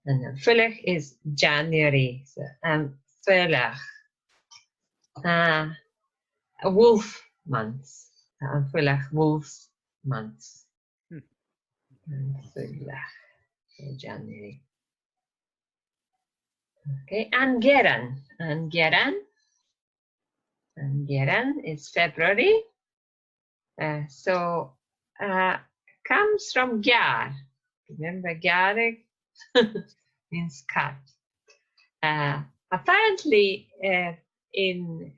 And then Fulach is January. So, Fulach, wolf months. Fulach, wolves months. And Fulach, so January. Okay, and Geran is February. Comes from Gyar. Remember, Gyar means cat. Apparently, in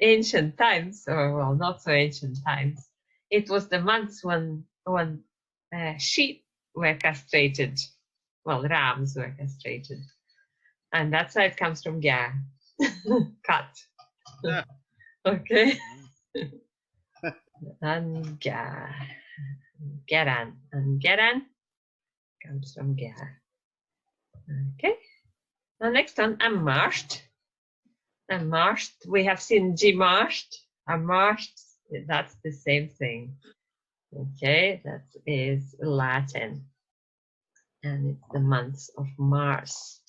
ancient times, or well, not so ancient times, it was the months when sheep were castrated. Well, rams were castrated, and that's why it comes from Gyar, cat. Yeah. Okay. And Geran comes from Gyar. Okay. Now next one, Amarst. We have seen Gimarst. Amarst, that's the same thing. Okay, that is Latin. And it's the months of Mars.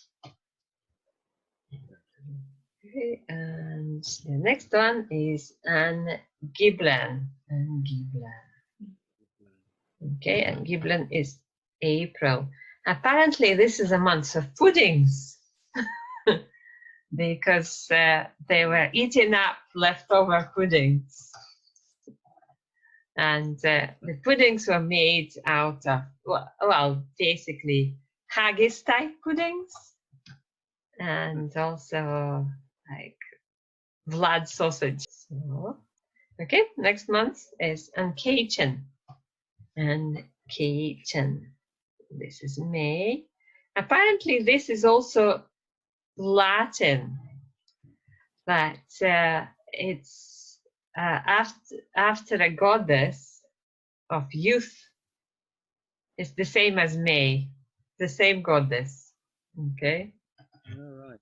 Okay, and the next one is Giblan. Okay, and Giblan is April. Apparently, this is a month of puddings because they were eating up leftover puddings. And the puddings were made out of, well, basically haggis type puddings and also like Vlad sausage. So, okay, next month is Ankachan. This is May. Apparently, this is also Latin, but it's after a goddess of youth. It's the same as May, the same goddess. Okay. All right.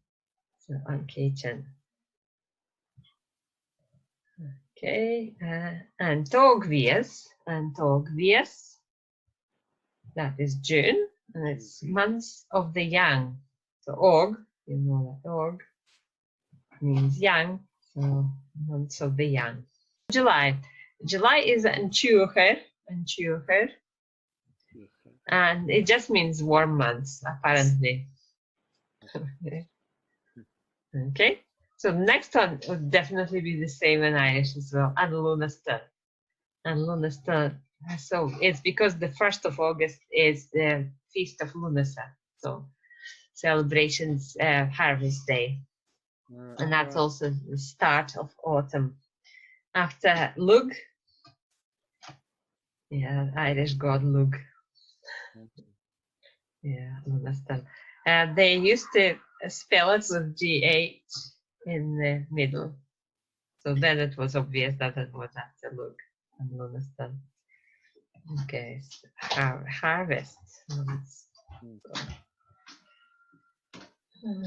So Ankachan. Okay, and Togvias, that is June, and it's months of the young. So Og, you know that Og means young, so months of the young. July is Anchucher, and it just means warm months, apparently. Okay. So the next one would definitely be the same in Irish as well, and Lunastan. So it's because the 1st of August is the feast of Lunasa, so celebrations harvest day, and that's also the start of autumn. After Lug, yeah, Irish god Lug, yeah, Lunastan. They used to spell it with GH in the middle. So then it was obvious that it was after Lug and Lunastan. Okay, so harvest.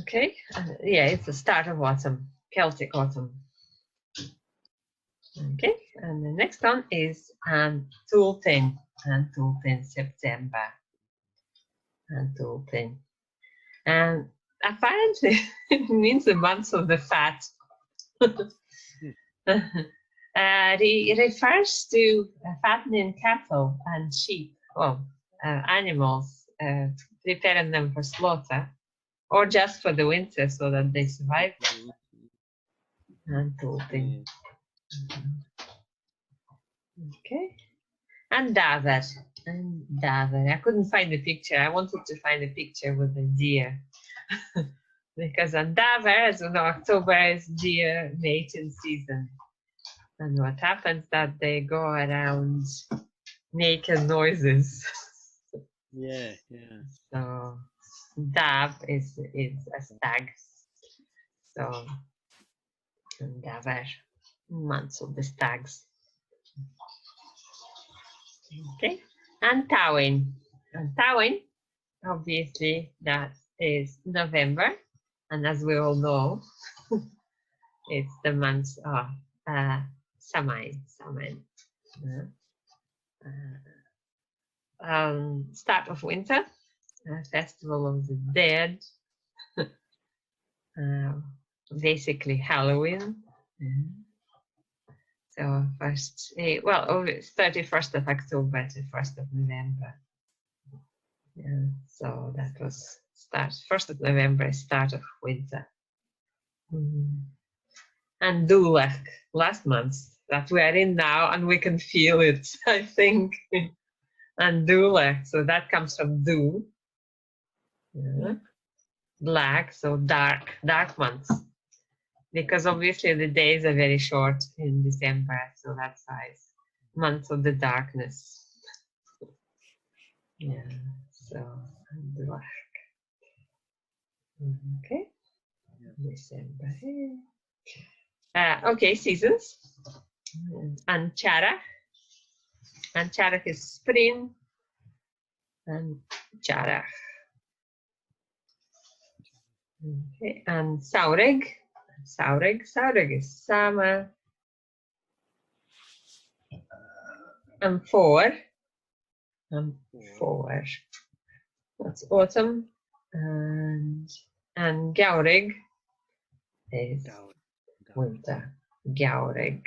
Okay, yeah, it's the start of autumn, Celtic autumn. Okay, and the next one is Tulpin, September. Tulpin. And apparently it means the months of the fat. It refers to fattening cattle and sheep, animals, preparing them for slaughter, or just for the winter so that they survive. And Tulpin. Okay. And Daver. I couldn't find the picture. I wanted to find a picture with the deer. Because on Daver, as you know, October is deer mating season. And what happens that they go around making noises. Yeah. So Dav is a stag. So Daver, months of the stags. Okay, and Tawin. Obviously, that is November, and as we all know, it's the month of Samhain. Start of winter, Festival of the Dead, basically Halloween. So first, well, it's 31st of October to 1st of November. Yeah, so that was start. 1st of November is start of winter. And Dulach last month that we are in now, and we can feel it, I think. And Dulach, so that comes from Du. Yeah. Black, so dark months. Because obviously the days are very short in December, so that's why it's month of the darkness. Yeah, so black. Okay, yeah. December. Okay, seasons. Anchara. Anchara is spring. And Chara. Okay, and Saureg. Saureg is summer. And four. That's autumn. And Gaurig is winter. Gaurig.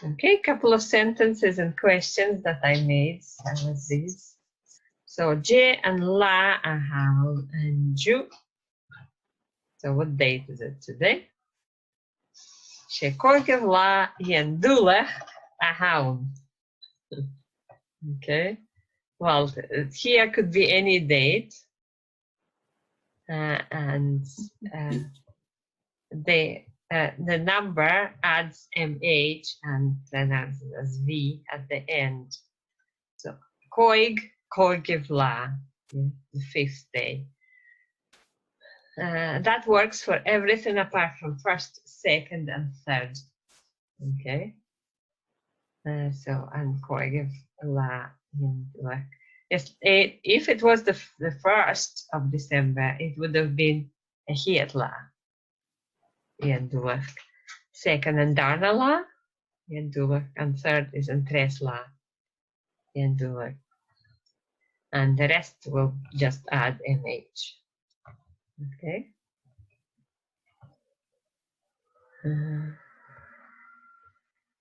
Okay, couple of sentences and questions that I made. Was these. So J and La Ahal and Ju. So what date is it today? Shekorkev La Yendula Ahal. Okay. Well, here could be any date. And the number adds MH and then adds as V at the end. So Koigiv La, the 5th day. That works for everything apart from 1st, 2nd, and 3rd. Okay. So and Koigiv La. Yes, if it was the 1st of December, it would have been a Hietla. Yendulak. 2nd and Darnala, Yendulak, and 3rd is Entresla, Yendulak. And the rest will just add MH. Okay.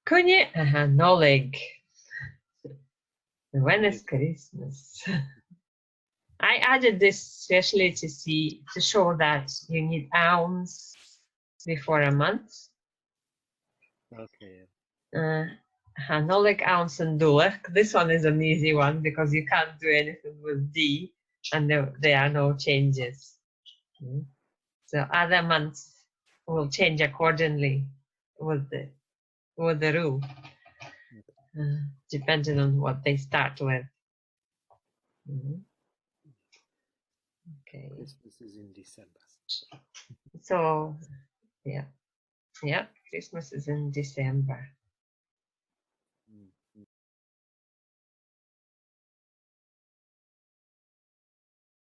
Kunye Noleg. When is Christmas? I added this especially to show that you need ounce before a month. Okay. Hanolik, ounce, and Dulek. This one is an easy one because you can't do anything with D, and there are no changes. So other months will change accordingly with the rule, depending on what they start with. Okay. Christmas is in December. So, yeah, Christmas is in December.